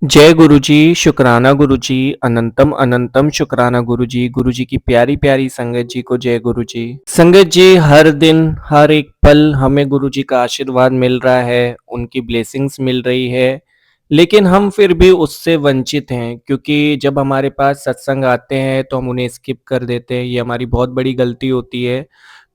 जय गुरु जी, शुक्राना गुरु जी, अनंतम अनंतम शुक्राना गुरु जी की प्यारी प्यारी संगत जी को जय गुरु जी। संगत जी, हर दिन हर एक पल हमें गुरु जी का आशीर्वाद मिल रहा है, उनकी ब्लेसिंग्स मिल रही है, लेकिन हम फिर भी उससे वंचित हैं क्योंकि जब हमारे पास सत्संग आते हैं तो हम उन्हें स्किप कर देते हैं। ये हमारी बहुत बड़ी गलती होती है।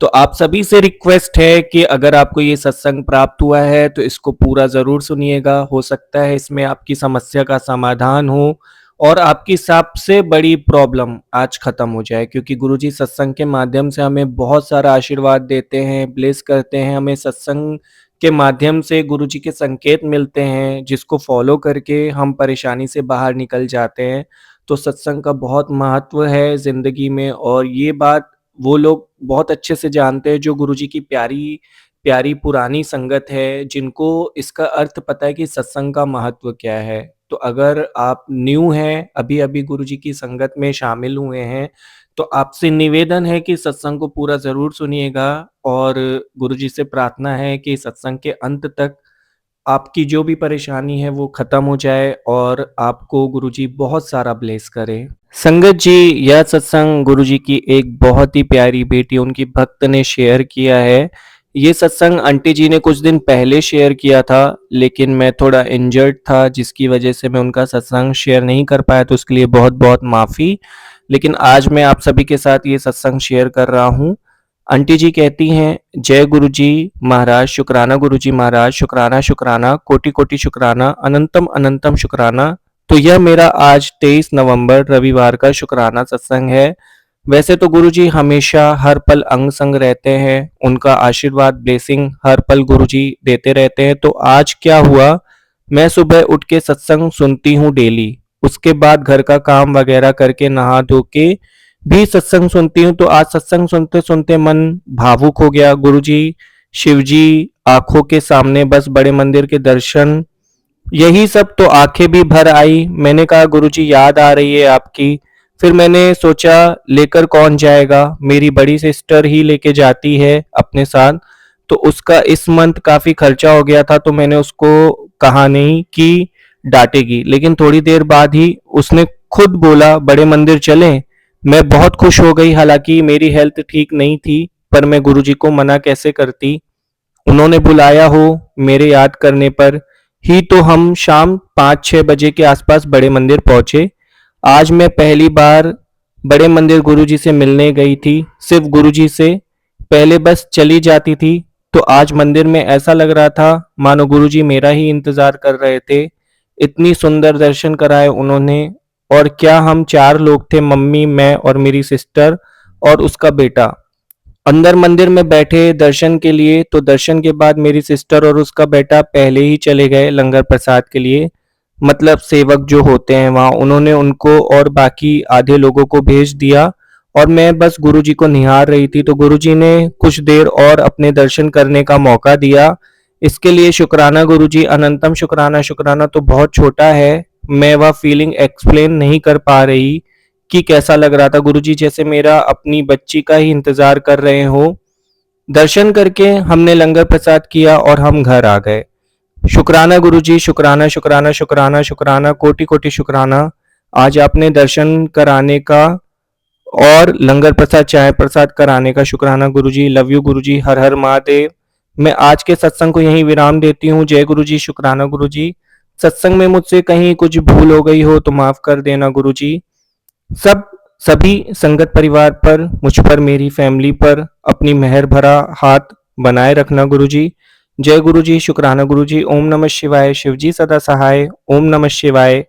तो आप सभी से रिक्वेस्ट है कि अगर आपको ये सत्संग प्राप्त हुआ है तो इसको पूरा ज़रूर सुनिएगा। हो सकता है इसमें आपकी समस्या का समाधान हो और आपकी सबसे बड़ी प्रॉब्लम आज खत्म हो जाए, क्योंकि गुरुजी सत्संग के माध्यम से हमें बहुत सारा आशीर्वाद देते हैं, ब्लेस करते हैं। हमें सत्संग के माध्यम से गुरुजी के संकेत मिलते हैं जिसको फॉलो करके हम परेशानी से बाहर निकल जाते हैं। तो सत्संग का बहुत महत्व है ज़िंदगी में, और ये बात वो लोग बहुत अच्छे से जानते हैं जो गुरुजी की प्यारी प्यारी पुरानी संगत है, जिनको इसका अर्थ पता है कि सत्संग का महत्व क्या है। तो अगर आप न्यू हैं, अभी-अभी गुरुजी की संगत में शामिल हुए हैं, तो आपसे निवेदन है कि सत्संग को पूरा ज़रूर सुनिएगा, और गुरुजी से प्रार्थना है कि सत्संग के अंत तक आपकी जो भी परेशानी है वो खत्म हो जाए और आपको गुरुजी बहुत सारा ब्लेस करे। संगत जी, यह सत्संग गुरुजी की एक बहुत ही प्यारी बेटी, उनकी भक्त ने शेयर किया है। ये सत्संग आंटी जी ने कुछ दिन पहले शेयर किया था, लेकिन मैं थोड़ा इंजर्ड था जिसकी वजह से मैं उनका सत्संग शेयर नहीं कर पाया, तो उसके लिए बहुत-बहुत माफ़ी। लेकिन आज मैं आप सभी के साथ ये सत्संग शेयर कर रहा हूँ। आंटी जी कहती हैं, जय गुरु जी महाराज, शुक्राना गुरु जी महाराज, शुक्राना शुक्राना, कोटि कोटि शुक्राना, अनंतम अनंतम शुक्राना। तो यह मेरा आज 23 नवंबर रविवार का शुक्राना सत्संग है। वैसे तो गुरु जी हमेशा हर पल अंग संग रहते हैं, उनका आशीर्वाद ब्लेसिंग हर पल गुरु जी देते रहते हैं। तो आज क्या हुआ, मैं सुबह उठ के सत्संग सुनती हूँ डेली, उसके बाद घर का काम वगैरह करके नहा धो के भी सत्संग सुनती हूँ। तो आज सत्संग सुनते सुनते मन भावुक हो गया। गुरुजी, शिवजी आंखों के सामने, बस बड़े मंदिर के दर्शन, यही सब, तो आंखें भी भर आई। मैंने कहा गुरुजी याद आ रही है आपकी। फिर मैंने सोचा लेकर कौन जाएगा, मेरी बड़ी सिस्टर ही लेके जाती है अपने साथ। तो उसका इस मंथ काफी खर्चा हो गया था, तो मैंने उसको कहा नहीं कि डांटेगी, लेकिन थोड़ी देर बाद ही उसने खुद बोला बड़े मंदिर चलें। मैं बहुत खुश हो गई, हालांकि मेरी हेल्थ ठीक नहीं थी, पर मैं गुरुजी को मना कैसे करती। उन्होंने बुलाया हो, मेरे याद करने पर ही तो हम शाम 5-6 बजे के आसपास बड़े मंदिर पहुंचे। आज मैं पहली बार बड़े मंदिर गुरुजी से मिलने गई थी, सिर्फ गुरुजी से। पहले बस चली जाती थी, तो आज मंदिर में ऐसा लग रहा था मानो गुरुजी मेरा ही इंतजार कर रहे थे। इतनी सुंदर दर्शन कराए उन्होंने। और क्या, हम 4 लोग थे, मम्मी, मैं और मेरी सिस्टर और उसका बेटा। अंदर मंदिर में बैठे दर्शन के लिए, तो दर्शन के बाद मेरी सिस्टर और उसका बेटा पहले ही चले गए लंगर प्रसाद के लिए। मतलब सेवक जो होते हैं वहाँ, उन्होंने उनको और बाकी आधे लोगों को भेज दिया, और मैं बस गुरुजी को निहार रही थी। तो गुरुजी ने कुछ देर और अपने दर्शन करने का मौका दिया। इसके लिए शुक्राना गुरुजी, अनंतम शुक्राना। शुक्राना तो बहुत छोटा है, मैं वह फीलिंग एक्सप्लेन नहीं कर पा रही कि कैसा लग रहा था। गुरुजी जैसे मेरा अपनी बच्ची का ही इंतजार कर रहे हो। दर्शन करके हमने लंगर प्रसाद किया और हम घर आ गए। शुक्राना गुरुजी, शुक्राना शुक्राना शुक्राना शुक्राना, कोटि कोटि शुक्राना। आज आपने दर्शन कराने का और लंगर प्रसाद चाय प्रसाद कराने का शुक्राना गुरुजी। लव यू गुरुजी, हर हर महादेव। मैं आज के सत्संग को यहीं विराम देती हूँ। जय गुरुजी, शुक्राना गुरुजी। सत्संग में मुझसे कहीं कुछ भूल हो गई हो तो माफ कर देना गुरुजी। सब सभी संगत परिवार पर, मुझ पर, मेरी फैमिली पर अपनी मेहर भरा हाथ बनाए रखना गुरुजी। जय गुरुजी, शुक्राना गुरुजी। ओम नमः शिवाय। शिवजी सदा सहाय। ओम नमः शिवाय।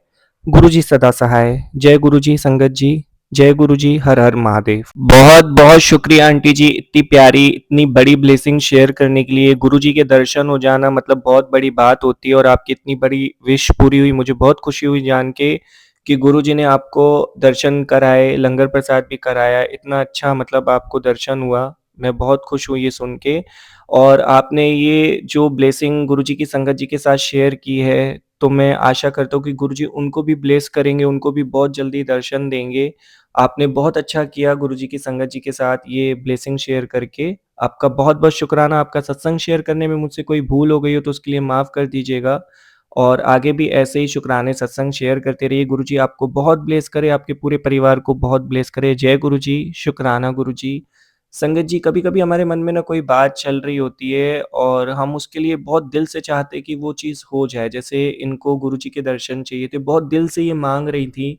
गुरुजी सदा सहाय। जय गुरुजी संगत जी। जय गुरुजी, हर हर महादेव। बहुत बहुत शुक्रिया आंटी जी, इतनी प्यारी इतनी बड़ी ब्लेसिंग शेयर करने के लिए। गुरुजी के दर्शन हो जाना मतलब बहुत बड़ी बात होती है, और आपकी इतनी बड़ी विश पूरी हुई, मुझे बहुत खुशी हुई जान के कि गुरुजी ने आपको दर्शन कराए, लंगर प्रसाद भी कराया। इतना अच्छा मतलब आपको दर्शन हुआ। मैं बहुत खुश हूँ ये सुन के। और आपने ये जो ब्लेसिंग गुरुजी की संगत जी के साथ शेयर की है, तो मैं आशा करता हूँ कि गुरुजी उनको भी ब्लेस करेंगे, उनको भी बहुत जल्दी दर्शन देंगे। आपने बहुत अच्छा किया गुरुजी की संगत जी के साथ ये ब्लेसिंग शेयर करके। आपका बहुत-बहुत शुक्राना। आपका सत्संग शेयर करने में मुझसे कोई भूल हो गई हो तो उसके लिए माफ़ कर दीजिएगा। और आगे भी ऐसे ही शुक्राने सत्संग शेयर करते रहिए। गुरुजी आपको बहुत ब्लेस करे, आपके पूरे परिवार को बहुत ब्लेस करे। जय गुरुजी, शुक्राना गुरुजी। संगत जी, कभी-कभी हमारे मन में ना कोई बात चल रही होती है और हम उसके लिए बहुत दिल से चाहते हैं कि वो चीज़ हो जाए। जैसे इनको गुरुजी के दर्शन चाहिए थे, बहुत दिल से ये माँग रही थी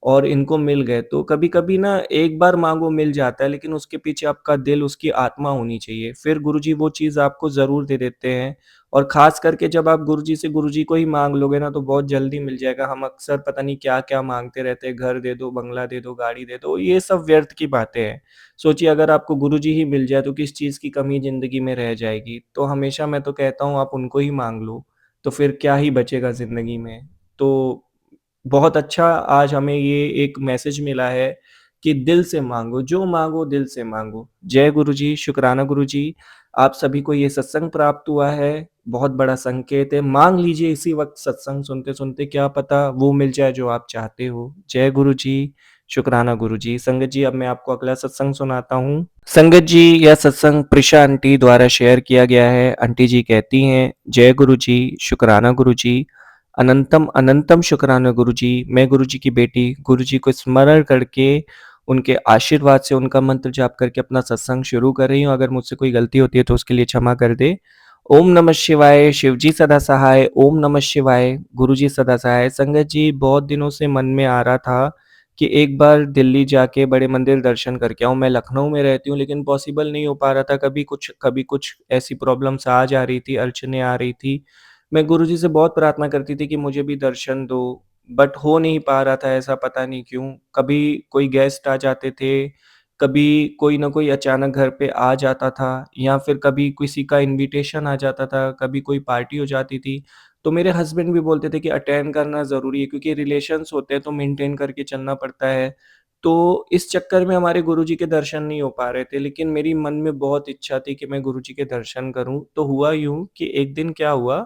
और इनको मिल गए। तो कभी-कभी ना एक बार माँगो मिल जाता है, लेकिन उसके पीछे आपका दिल, उसकी आत्मा होनी चाहिए। फिर गुरुजी वो चीज़ आपको ज़रूर दे देते हैं और ख़ास करके जब आप गुरुजी से गुरुजी को ही माँग लोगे ना, तो बहुत जल्दी मिल जाएगा। हम अक्सर पता नहीं क्या-क्या माँगते रहते हैं, घर दे दो, बंगला दे दो, गाड़ी दे दो, ये सब व्यर्थ की बातें हैं। सोचिए अगर आपको गुरुजी ही मिल जाए, तो किस चीज़ की कमी ज़िंदगी में रह जाएगी। तो हमेशा मैं तो कहता हूँ आप उनको ही माँग लो, तो फिर क्या ही बचेगा ज़िंदगी में। तो बहुत अच्छा आज हमें ये एक मैसेज मिला है कि दिल से माँगो, जो माँगो दिल से माँगो। जय गुरुजी, शुक्राना गुरुजी, आप सभी को ये सत्संग प्राप्त हुआ है, बहुत बड़ा संकेत है। माँग लीजिए इसी वक़्त सत्संग सुनते-सुनते, क्या पता वो मिल जाए जो आप चाहते हो। जय गुरुजी, शुक्राना गुरुजी। संगत जी, अब मैं आपको अगला सत्संग सुनाता हूँ। संगत जी, यह सत्संग प्रिशा आंटी द्वारा शेयर किया गया है। आंटी जी कहती हैं, जय गुरुजी, शुक्राना गुरुजी। अनंतम अनंतम शुक्राना गुरुजी। मैं गुरुजी की बेटी गुरुजी को स्मरण करके उनके आशीर्वाद से उनका मंत्र जाप करके अपना सत्संग शुरू कर रही हूँ। अगर मुझसे कोई गलती होती है तो उसके लिए क्षमा कर दे। ओम नमः शिवाय, शिवजी सदा सहाय। ओम नमः शिवाय, गुरुजी सदा सहाय। संगत जी, बहुत दिनों से मन में आ रहा था कि एक बार दिल्ली जाके बड़े मंदिर दर्शन करके आऊँ। मैं लखनऊ में रहती हूँ, लेकिन पॉसिबल नहीं हो पा रहा था। कभी कुछ ऐसी प्रॉब्लम्स आ जा रही थी, अड़चनें आ रही थी। मैं गुरुजी से बहुत प्रार्थना करती थी कि मुझे भी दर्शन दो, बट हो नहीं पा रहा था ऐसा, पता नहीं क्यों। कभी कोई गेस्ट आ जाते थे, कभी कोई न कोई अचानक घर पे आ जाता था, या फिर कभी किसी का इन्विटेशन आ जाता था, कभी कोई पार्टी हो जाती थी। तो मेरे हस्बैंड भी बोलते थे कि अटेंड करना ज़रूरी है, क्योंकि रिलेशंस होते हैं तो मेंटेन करके चलना पड़ता है। तो इस चक्कर में हमारे गुरुजी के दर्शन नहीं हो पा रहे थे, लेकिन मेरी मन में बहुत इच्छा थी कि मैं गुरुजी के दर्शन करूँ। तो हुआ यूँ कि एक दिन क्या हुआ,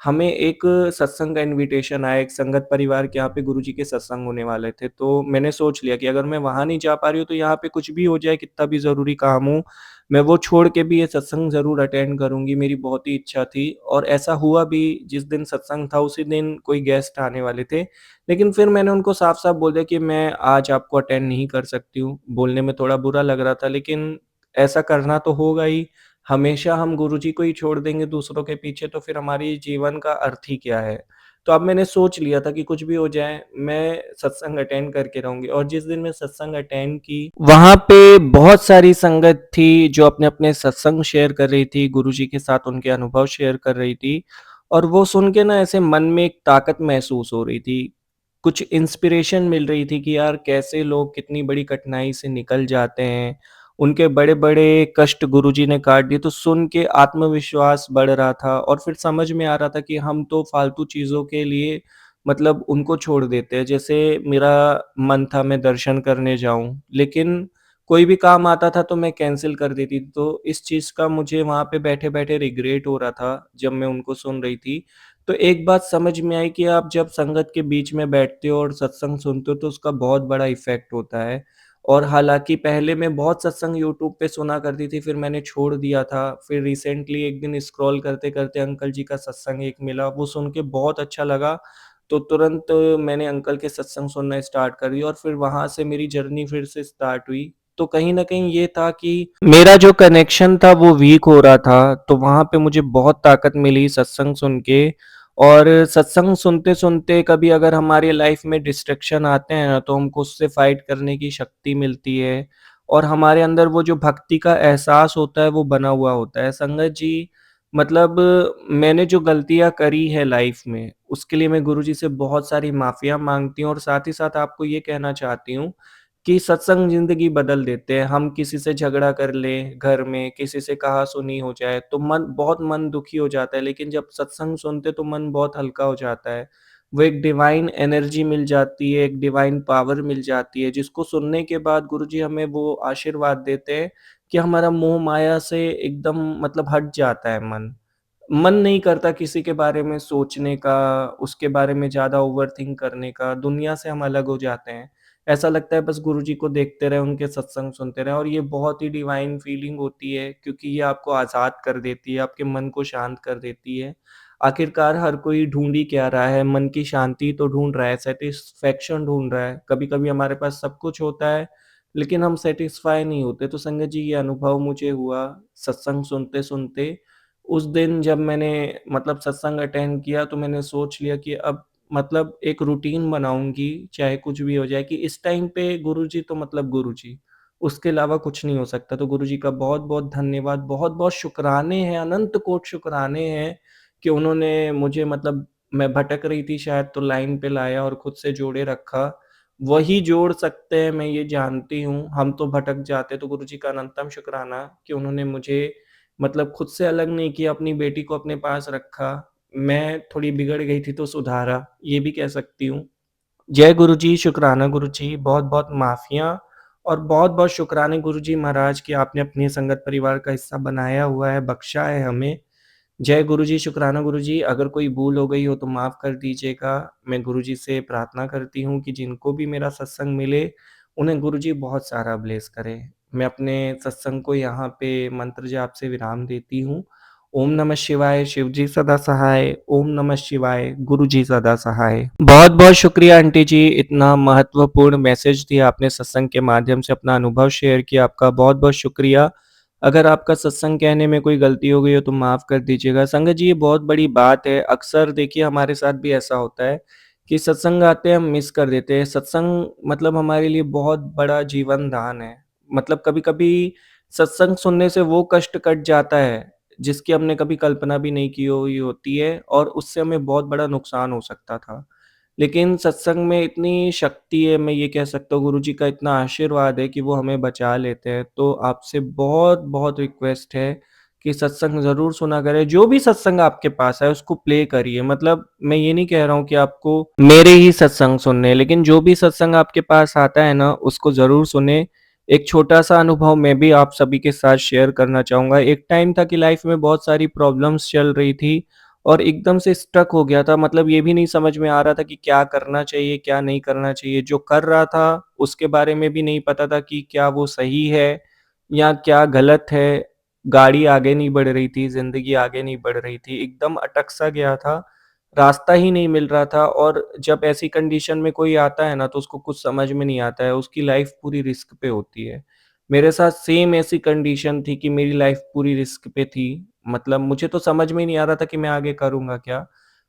हमें एक सत्संग का इन्विटेशन आया, एक संगत परिवार के यहाँ पे गुरुजी के सत्संग होने वाले थे। तो मैंने सोच लिया कि अगर मैं वहाँ नहीं जा पा रही हूँ, तो यहाँ पे कुछ भी हो जाए, कितना भी ज़रूरी काम हो, मैं वो छोड़ के भी ये सत्संग ज़रूर अटेंड करूँगी। मेरी बहुत ही इच्छा थी और ऐसा हुआ भी। जिस दिन सत्संग था उसी दिन कोई गेस्ट आने वाले थे। लेकिन फिर मैंने उनको साफ-साफ बोल दिया कि मैं आज आपको अटेंड नहीं कर सकती हूँ। बोलने में थोड़ा बुरा लग रहा था, लेकिन ऐसा करना तो होगा ही। हमेशा हम गुरुजी को ही छोड़ देंगे दूसरों के पीछे, तो फिर हमारी जीवन का अर्थ ही क्या है? तो अब मैंने सोच लिया था कि कुछ भी हो जाए, मैं सत्संग अटेंड करके रहूँगी। और जिस दिन मैं सत्संग अटेंड की, वहाँ पे बहुत सारी संगत थी जो अपने-अपने सत्संग शेयर कर रही थी, गुरुजी के साथ उनके अनुभव शेयर कर रही थी, और वो सुन के ना ऐसे मन में एक ताकत महसूस हो रही थी। कुछ इंस्पिरेशन मिल रही थी कि यार कैसे लोग कितनी बड़ी कठिनाई से निकल जाते हैं। उनके बड़े-बड़े कष्ट गुरुजी ने काट दिए, तो सुन के आत्मविश्वास बढ़ रहा था और फिर समझ में आ रहा था कि हम तो फालतू चीज़ों के लिए मतलब उनको छोड़ देते हैं। जैसे मेरा मन था मैं दर्शन करने जाऊँ, लेकिन कोई भी काम आता था तो मैं कैंसल कर देती थी। तो इस चीज़ का मुझे वहाँ पे बैठे-बैठे रिग्रेट हो रहा था, जब मैं उनको सुन रही थी। तो एक बात समझ में आई कि आप जब संगत के बीच में बैठते हो और सत्संग सुनते हो, तो उसका बहुत बड़ा इफ़ेक्ट होता है। और हालाँकि पहले मैं बहुत सत्संग यूट्यूब पे सुना करती थी, फिर मैंने छोड़ दिया था। फिर रिसेंटली एक दिन स्क्रॉल करते-करते अंकल जी का सत्संग एक मिला, वो सुन के बहुत अच्छा लगा। तो तुरंत मैंने अंकल के सत्संग सुनना स्टार्ट कर दिया और फिर वहाँ से मेरी जर्नी फिर से स्टार्ट हुई। तो कहीं न कहीं ये था कि मेरा जो कनेक्शन था वो वीक हो रहा था, तो वहाँ पे मुझे बहुत ताकत मिली सत्संग सुन के। और सत्संग सुनते-सुनते कभी अगर हमारी लाइफ में डिस्ट्रैक्शन आते हैं ना, तो हमको उससे फाइट करने की शक्ति मिलती है और हमारे अंदर वो जो भक्ति का एहसास होता है, वो बना हुआ होता है। संगत जी, मतलब मैंने जो गलतियाँ करी है लाइफ में, उसके लिए मैं गुरुजी से बहुत सारी माफ़ियाँ माँगती हूँ और साथ ही साथ आपको ये कहना चाहती हूँ कि सत्संग ज़िंदगी बदल देते हैं। हम किसी से झगड़ा कर लें घर में, किसी से कहा-सुनी हो जाए, तो मन दुखी हो जाता है, लेकिन जब सत्संग सुनते तो मन बहुत हल्का हो जाता है। वो एक डिवाइन एनर्जी मिल जाती है, एक डिवाइन पावर मिल जाती है, जिसको सुनने के बाद गुरुजी हमें वो आशीर्वाद देते हैं कि हमारा मोह-माया से एकदम मतलब हट जाता है मन। मन नहीं करता किसी के बारे में सोचने का, उसके बारे में ज़्यादा ओवरथिंक करने का, दुनिया से हम अलग हो जाते हैं। ऐसा लगता है बस गुरुजी को देखते रहें, उनके सत्संग सुनते रहें, और ये बहुत ही डिवाइन फीलिंग होती है, क्योंकि ये आपको आज़ाद कर देती है, आपके मन को शांत कर देती है। आखिरकार हर कोई ढूँढ ही क्या रहा है, मन की शांति तो ढूँढ रहा है, सैटिस्फैक्शन ढूँढ रहा है। कभी-कभी हमारे पास सब कुछ होता है, लेकिन हम सैटिस्फाई नहीं होते। तो संगत जी, ये अनुभव मुझे हुआ सत्संग सुनते-सुनते। उस दिन जब मैंने मतलब सत्संग अटेंड किया, तो मैंने सोच लिया कि अब मतलब एक रूटीन बनाऊँगी, चाहे कुछ भी हो जाए, कि इस टाइम पे गुरुजी तो मतलब गुरुजी, उसके अलावा कुछ नहीं हो सकता। तो गुरुजी का बहुत-बहुत धन्यवाद, बहुत-बहुत शुकराने हैं, अनंत कोटि शुकराने हैं कि उन्होंने मुझे मतलब मैं भटक रही थी शायद, तो लाइन पे लाया और खुद से जोड़े रखा। वही जोड़ सकते हैं, मैं ये जानती हूँ, हम तो भटक जाते। तो गुरुजी का अनंतम शुकराना कि उन्होंने मुझे मतलब खुद से अलग नहीं किया, अपनी बेटी को अपने पास रखा। मैं थोड़ी बिगड़ गई थी तो सुधारा, ये भी कह सकती हूँ। जय गुरुजी, शुकराना गुरुजी, बहुत-बहुत माफ़ियाँ और बहुत-बहुत शुकराने गुरुजी महाराज कि आपने अपने संगत परिवार का हिस्सा बनाया हुआ है, बख्शा है हमें। जय गुरुजी, शुकराना गुरुजी, अगर कोई भूल हो गई हो तो माफ़ कर दीजिएगा। मैं गुरुजी से प्रार्थना करती हूँ कि जिनको भी मेरा सत्संग मिले, उन्हें गुरुजी बहुत सारा ब्लेस करें। मैं अपने सत्संग को यहाँ पे मंत्र जाप से विराम देती हूँ। ओम नमः शिवाय, शिव जी सदा सहाय, ओम नमः शिवाय, गुरु जी सदा सहाय। बहुत-बहुत शुक्रिया आंटी जी, इतना महत्वपूर्ण मैसेज दिया आपने सत्संग के माध्यम से, अपना अनुभव शेयर किया, आपका बहुत-बहुत शुक्रिया। अगर आपका सत्संग कहने में कोई गलती हो गई हो तो माफ़ कर दीजिएगा। संगत जी, ये बहुत बड़ी बात है, अक्सर देखिए हमारे साथ भी ऐसा होता है कि सत्संग आते हैं, हम मिस कर देते हैं। सत्संग मतलब हमारे लिए बहुत बड़ा जीवन दान है। मतलब कभी-कभी सत्संग सुनने से वो कष्ट कट जाता है, जिसकी हमने कभी कल्पना भी नहीं की हुई होती है और उससे हमें बहुत बड़ा नुकसान हो सकता था। लेकिन सत्संग में इतनी शक्ति है, मैं ये कह सकता हूँ गुरुजी का इतना आशीर्वाद है कि वो हमें बचा लेते हैं। तो आपसे बहुत-बहुत रिक्वेस्ट है कि सत्संग ज़रूर सुना करें। जो भी सत्संग आपके पास है उसको प्ले करिए। मतलब मैं ये नहीं कह रहा हूँ कि आपको मेरे ही सत्संग सुनने हैं, लेकिन जो भी सत्संग आपके पास आता है ना, उसको ज़रूर सुनें। एक छोटा-सा अनुभव मैं भी आप सभी के साथ शेयर करना चाहूँगा। एक टाइम था कि लाइफ़ में बहुत सारी प्रॉब्लम्स चल रही थी और एकदम से स्टक हो गया था, मतलब ये भी नहीं समझ में आ रहा था कि क्या करना चाहिए, क्या नहीं करना चाहिए। जो कर रहा था, उसके बारे में भी नहीं पता था कि क्या वो सही है या क्या गलत है। गाड़ी आगे नहीं बढ़ रही थी, ज़िंदगी आगे नहीं बढ़ रही थी, एकदम अटक-सा गया था, रास्ता ही नहीं मिल रहा था। और जब ऐसी कंडीशन में कोई आता है ना, तो उसको कुछ समझ में नहीं आता है, उसकी लाइफ़ पूरी रिस्क पे होती है। मेरे साथ सेम ऐसी कंडीशन थी कि मेरी लाइफ़ पूरी रिस्क पे थी। मतलब मुझे तो समझ में ही नहीं आ रहा था कि मैं आगे करूँगा क्या?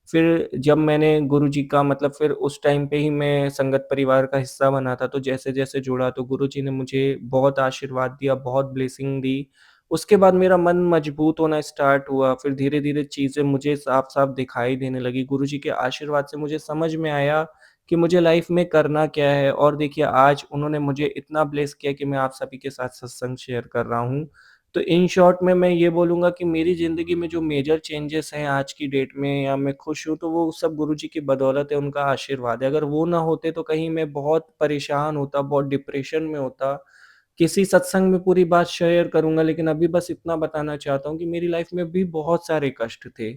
फिर जब मैंने गुरुजी का मतलब फिर उस टाइम पे ही मैं संगत परिवार का हिस्सा बना था, तो जैसे-जैसे जुड़ा तो गुरुजी ने मुझे बहुत आशीर्वाद दिया, बहुत ब्लेसिंग दी। उसके बाद मेरा मन मजबूत होना स्टार्ट हुआ, फिर धीरे-धीरे चीज़ें मुझे साफ-साफ दिखाई देने लगी। गुरुजी के आशीर्वाद से मुझे समझ में आया कि मुझे लाइफ़ में करना क्या है, और देखिए आज उन्होंने मुझे इतना ब्लेस किया कि मैं आप सभी के साथ सत्संग शेयर कर रहा हूँ। तो इन शॉर्ट में मैं ये बोलूँगा कि मेरी ज़िंदगी में जो मेजर चेंजेस हैं आज की डेट में, या मैं खुश हूँ, तो वो सब गुरुजी की बदौलत है, उनका आशीर्वाद है। अगर वो ना होते तो कहीं मैं बहुत परेशान होता, बहुत डिप्रेशन में होता। किसी सत्संग में पूरी बात शेयर करूँगा, लेकिन अभी बस इतना बताना चाहता हूँ कि मेरी लाइफ़ में भी बहुत सारे कष्ट थे,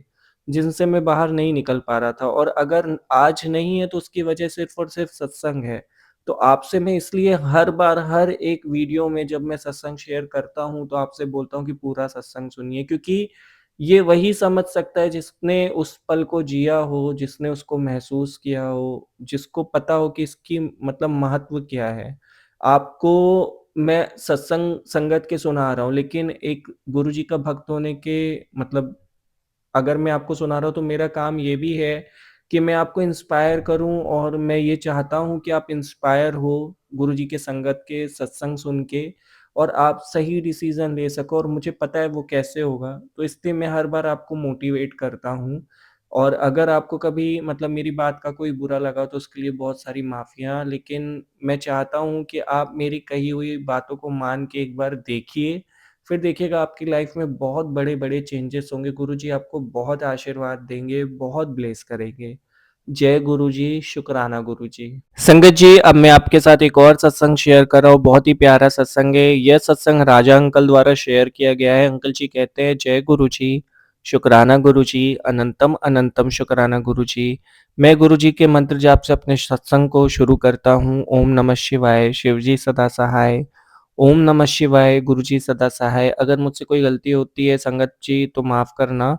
जिनसे मैं बाहर नहीं निकल पा रहा था, और अगर आज नहीं है तो उसकी वजह सिर्फ़ और सिर्फ़ सत्संग है। तो आपसे मैं इसलिए हर बार हर एक वीडियो में जब मैं सत्संग शेयर करता हूँ, तो आपसे बोलता हूँ कि पूरा सत्संग सुनिए, क्योंकि ये वही समझ सकता है जिसने उस पल को जिया हो, जिसने उसको महसूस किया हो, जिसको पता हो कि इसकी मतलब महत्व क्या है। आपको मैं सत्संग संगत के सुना रहा हूँ, लेकिन एक गुरुजी का भक्त होने के मतलब अगर मैं आपको सुना रहा हूँ, तो मेरा काम ये भी है कि मैं आपको इंस्पायर करूँ, और मैं ये चाहता हूँ कि आप इंस्पायर हो गुरुजी के संगत के सत्संग सुन के, और आप सही डिसीज़न ले सको, और मुझे पता है वो कैसे होगा। तो इसलिए मैं हर बार आपको मोटिवेट करता हूँ, और अगर आपको कभी मतलब मेरी बात का कोई बुरा लगा तो उसके लिए बहुत सारी माफ़ियाँ। लेकिन मैं चाहता हूँ कि आप मेरी कही हुई बातों को मान के एक बार देखिए, फिर देखिएगा आपकी लाइफ में बहुत बड़े-बड़े चेंजेस होंगे। गुरुजी आपको बहुत आशीर्वाद देंगे, बहुत ब्लेस करेंगे। जय गुरुजी, शुकराना गुरुजी। संगत जी, अब मैं आपके साथ एक और सत्संग शेयर कर रहा हूँ, बहुत ही प्यारा सत्संग है। यह सत्संग राजा अंकल द्वारा शेयर किया गया है। अंकल जी कहते हैं, जय गुरुजी, शुकराना गुरुजी, अनंतम अनंतम शुकराना गुरुजी। मैं गुरुजी के मंत्र जाप से अपने सत्संग को शुरू करता हूँ। ओम नमः शिवाय, शिवजी सदा सहाय। ओम नमः शिवाय, गुरुजी सदा सहाय। अगर मुझसे कोई गलती होती है संगत जी तो माफ़ करना।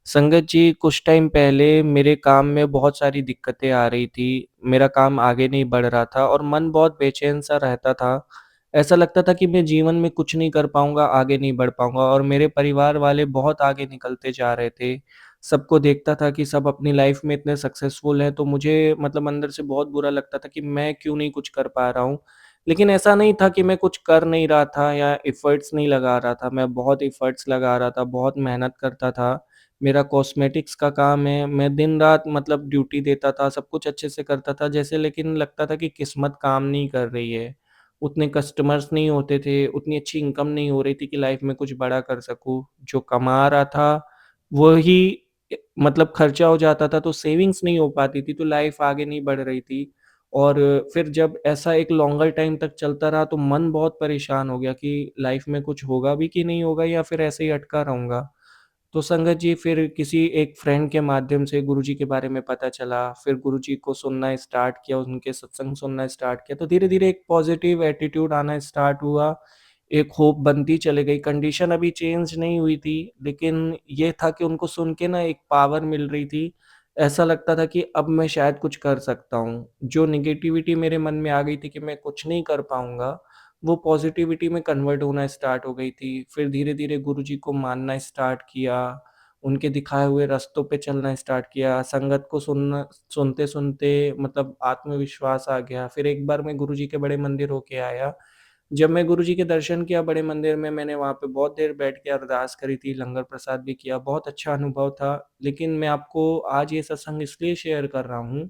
संगत जी, कुछ टाइम पहले मेरे काम में बहुत सारी दिक्कतें आ रही थी। मेरा काम आगे नहीं बढ़ रहा था और मन बहुत बेचैन-सा रहता था। ऐसा लगता था कि मैं जीवन में कुछ नहीं कर पाऊँगा, आगे नहीं बढ़ पाऊँगा और मेरे परिवार वाले बहुत आगे निकलते जा रहे थे। सबको देखता था कि सब अपनी लाइफ़ में इतने सक्सेसफुल हैं, तो मुझे मतलब अंदर से बहुत बुरा लगता था कि मैं क्यों नहीं कुछ कर पा रहा हूँ। लेकिन ऐसा नहीं था कि मैं कुछ कर नहीं रहा था या एफ़र्ट्स नहीं लगा रहा था। मैं बहुत एफ़र्ट्स लगा रहा था, बहुत मेहनत करता था। मेरा कॉस्मेटिक्स का काम है, मैं दिन-रात मतलब ड्यूटी देता था, सब कुछ अच्छे से करता था जैसे लेकिन लगता था कि किस्मत काम नहीं कर रही है। उतने कस्टमर्स नहीं होते थे, उतनी अच्छी इनकम नहीं हो रही थी कि लाइफ़ में कुछ बड़ा कर सकूँ। जो कमा रहा था, वही मतलब खर्चा हो जाता था तो सेविंग्स नहीं हो पाती थी, तो लाइफ़ आगे नहीं बढ़ रही थी। और फिर जब ऐसा एक लॉन्गर टाइम तक चलता रहा तो मन बहुत परेशान हो गया कि लाइफ़ में कुछ होगा भी कि नहीं होगा या फिर ऐसे ही अटका रहूँगा। तो संगत जी फिर किसी एक फ्रेंड के माध्यम से गुरुजी के बारे में पता चला, फिर गुरुजी को सुनना स्टार्ट किया, उनके सत्संग सुनना स्टार्ट किया, तो धीरे-धीरे एक पॉज़िटिव एटीट्यूड आना स्टार्ट हुआ, एक होप बनती चली गई। कंडीशन अभी चेंज नहीं हुई थी, लेकिन ये था कि उनको सुन के ना एक पावर मिल रही थी। ऐसा लगता था कि अब मैं शायद कुछ कर सकता हूँ। जो नेगेटिविटी मेरे मन में आ गई थी कि मैं कुछ नहीं कर पाऊँगा, वो पॉज़िटिविटी में कन्वर्ट होना स्टार्ट हो गई थी। फिर धीरे-धीरे गुरुजी को मानना स्टार्ट किया, उनके दिखाए हुए रास्तों पे चलना स्टार्ट किया, संगत को सुनते-सुनते मतलब आत्मविश्वास आ गया। फिर एक बार मैं गुरुजी के बड़े मंदिर होके आया। जब मैं गुरुजी के दर्शन किया बड़े मंदिर में, मैंने वहाँ पे बहुत देर बैठ के अरदास करी थी, लंगर प्रसाद भी किया, बहुत अच्छा अनुभव था। लेकिन मैं आपको आज ये सत्संग इसलिए शेयर कर रहा हूँ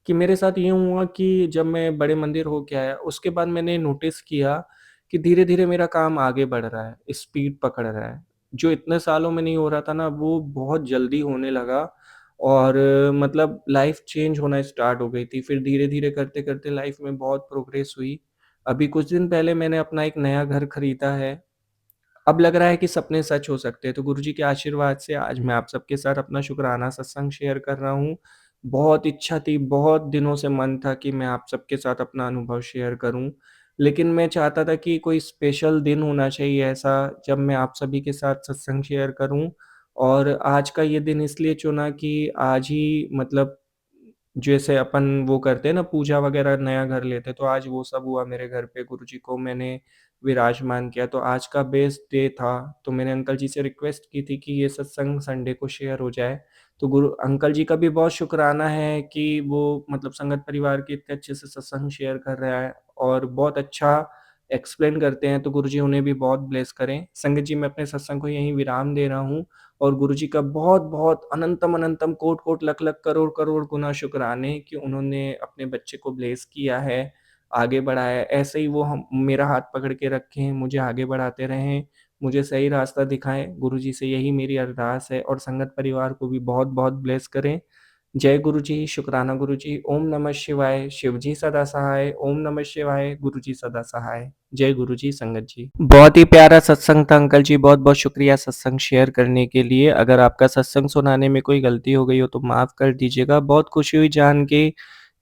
कि मेरे साथ ये हुआ कि जब मैं बड़े मंदिर होके आया, उसके बाद मैंने नोटिस किया कि धीरे-धीरे मेरा काम आगे बढ़ रहा है, स्पीड पकड़ रहा है। जो इतने सालों में नहीं हो रहा था ना, वो बहुत जल्दी होने लगा और मतलब लाइफ़ चेंज होना स्टार्ट हो गई थी। फिर धीरे-धीरे करते-करते लाइफ़ में बहुत प्रोग्रेस हुई। अभी कुछ दिन पहले मैंने अपना एक नया घर खरीदा है। अब लग रहा है कि सपने सच हो सकते हैं, तो गुरुजी के आशीर्वाद से आज मैं आप सबके साथ अपना शुकराना सत्संग शेयर कर रहा हूँ। बहुत इच्छा थी, बहुत दिनों से मन था कि मैं आप सबके साथ अपना अनुभव शेयर करूँ, लेकिन मैं चाहता था कि कोई स्पेशल दिन होना चाहिए ऐसा, जब मैं आप सभी के साथ सत्संग शेयर करूँ और आज का ये दिन इसलिए चुना कि आज ही मतलब जैसे अपन वो करते हैं ना पूजा वगैरह नया घर लेते, तो आज वो सब हुआ मेरे घर पे, गुरुजी को मैंने विराजमान किया, तो आज का बेस्ट डे था। तो मैंने अंकल जी से रिक्वेस्ट की थी कि ये सत्संग संडे को शेयर हो जाए। तो गुरु अंकल जी का भी बहुत शुकराना है कि वो मतलब संगत परिवार के इतने अच्छे से सत्संग शेयर कर रहा है और बहुत अच्छा एक्सप्लेन करते हैं, तो गुरुजी उन्हें भी बहुत ब्लेस करें। संगत जी, मैं अपने सत्संग को यहीं विराम दे रहा हूँ और गुरुजी का बहुत-बहुत अनंतम-अनंतम कोटि-कोटि लख-लख करोड़-करोड़ गुना शुक्राने कि उन्होंने अपने बच्चे को ब्लेस किया है, आगे बढ़ाया है। ऐसे ही वो हम मेरा हाथ पकड़ के रखें, मुझे आगे बढ़ाते रहें, मुझे सही रास्ता दिखाएँ। गुरुजी से यही मेरी अरदास है और संगत परिवार को भी बहुत-बहुत ब्लेस करें। जय गुरुजी, शुकराना गुरुजी, ओम नमः शिवाय, शिवजी सदा सहाय, ओम नमः शिवाय, गुरुजी सदा सहाय। जय गुरुजी, संगत जी। बहुत ही प्यारा सत्संग था अंकल जी, बहुत-बहुत शुक्रिया सत्संग शेयर करने के लिए। अगर आपका सत्संग सुनाने में कोई गलती हो गई हो तो माफ़ कर दीजिएगा। बहुत खुशी हुई जान के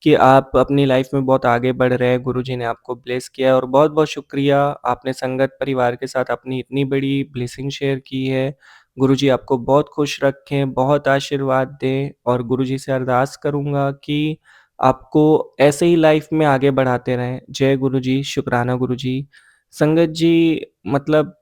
कि आप अपनी लाइफ़ में बहुत आगे बढ़ रहे हैं, गुरुजी ने आपको ब्लेस किया है और बहुत-बहुत शुक्रिया आपने संगत परिवार के साथ अपनी इतनी बड़ी ब्लेसिंग शेयर की है। गुरुजी आपको बहुत खुश रखें, बहुत आशीर्वाद दें और गुरुजी से अरदास करूँगा कि आपको ऐसे ही लाइफ़ में आगे बढ़ाते रहें। जय गुरुजी, शुकराना गुरुजी। संगत जी मतलब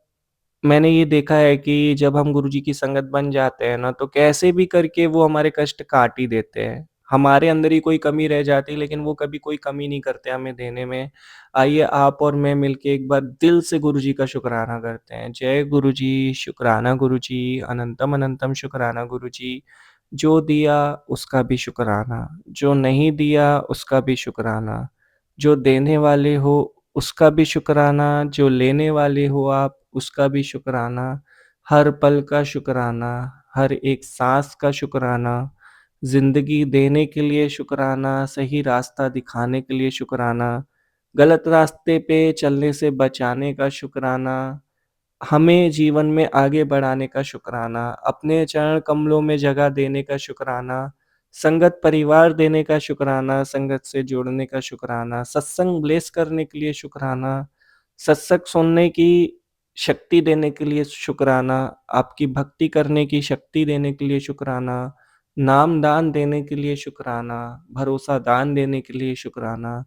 मैंने ये देखा है कि जब हम गुरुजी की संगत बन जाते हैं ना, तो कैसे भी करके वो हमारे कष्ट काट ही देते हैं। हमारे अंदर ही कोई कमी रह जाती है, लेकिन वो कभी कोई कमी नहीं करते हमें देने में। आइए आप और मैं मिलके एक बार दिल से गुरुजी का शुकराना करते हैं। जय गुरुजी, शुकराना गुरुजी, अनंतम अनंतम शुकराना गुरुजी। जो दिया उसका भी शुकराना, जो नहीं दिया उसका भी शुकराना। जो देने वाले हो उसका भी शुकराना, जो लेने वाले हो आप उसका भी शुकराना, हर पल का शुकराना, हर एक साँस का शुकराना, ज़िंदगी देने के लिए शुकराना, सही रास्ता दिखाने के लिए शुकराना, गलत रास्ते पे चलने से बचाने का शुकराना, हमें जीवन में आगे बढ़ाने का शुकराना, अपने चरण कमलों में जगह देने का शुकराना, संगत परिवार देने का शुकराना, संगत से जुड़ने का शुकराना, सत्संग ब्लेस करने के लिए शुकराना, सत्संग सुनने की शक्ति देने के लिए शुक्राना, आपकी भक्ति करने की शक्ति देने के लिए शुक्राना, नाम दान देने के लिए शुक्राना, भरोसा दान देने के लिए शुक्राना,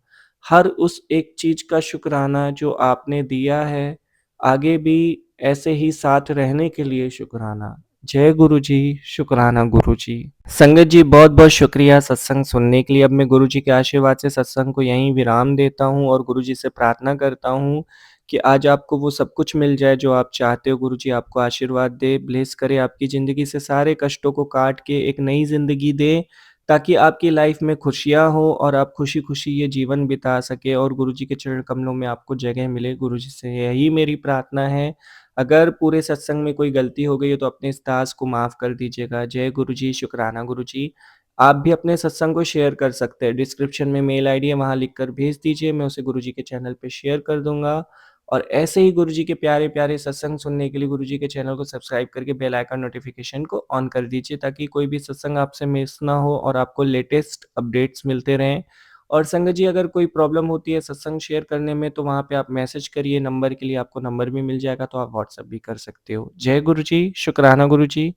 हर उस एक चीज़ का शुक्राना जो आपने दिया है, आगे भी ऐसे ही साथ रहने के लिए शुक्राना। जय गुरुजी, शुक्राना गुरुजी। संगत जी बहुत-बहुत शुक्रिया सत्संग सुनने के लिए। अब मैं गुरुजी के आशीर्वाद से सत्संग को यहीं विराम देता हूँ और गुरुजी से प्रार्थना करता हूँ कि आज आपको वो सब कुछ मिल जाए जो आप चाहते हो। गुरुजी आपको आशीर्वाद दे, ब्लेस करे, आपकी ज़िंदगी से सारे कष्टों को काट के एक नई ज़िंदगी दे, ताकि आपकी लाइफ में खुशियाँ हो और आप खुशी-खुशी ये जीवन बिता सकें और गुरुजी के चरण कमलों में आपको जगह मिले। गुरुजी से यही मेरी प्रार्थना है। अगर पूरे सत्संग में कोई गलती हो गई है तो अपने इस दास को माफ़ कर दीजिएगा। जय गुरुजी, शुक्राना गुरुजी। आप भी अपने सत्संग को शेयर कर सकते हैं। डिस्क्रिप्शन में मेल आईडी है, वहाँ लिखकर भेज दीजिए, मैं उसे गुरुजी के चैनल पे शेयर कर दूँगा। और ऐसे ही गुरुजी के प्यारे-प्यारे सत्संग सुनने के लिए गुरुजी के चैनल को सब्सक्राइब करके बेल आइकन नोटिफ़िकेशन को ऑन कर दीजिए, ताकि कोई भी सत्संग आपसे मिस ना हो और आपको लेटेस्ट अपडेट्स मिलते रहें। और संगत जी, अगर कोई प्रॉब्लम होती है सत्संग शेयर करने में तो वहाँ पे आप मैसेज करिए, नंबर के लिए आपको नंबर भी मिल जाएगा, तो आप व्हाट्सएप भी कर सकते हो। जय गुरुजी, शुक्राना गुरुजी।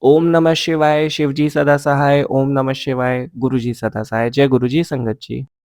ओम नमः शिवाय, शिव जी सदा सहाय। ओम नमः शिवाय, गुरुजी सदा सहाय। जय गुरुजी संगत जी।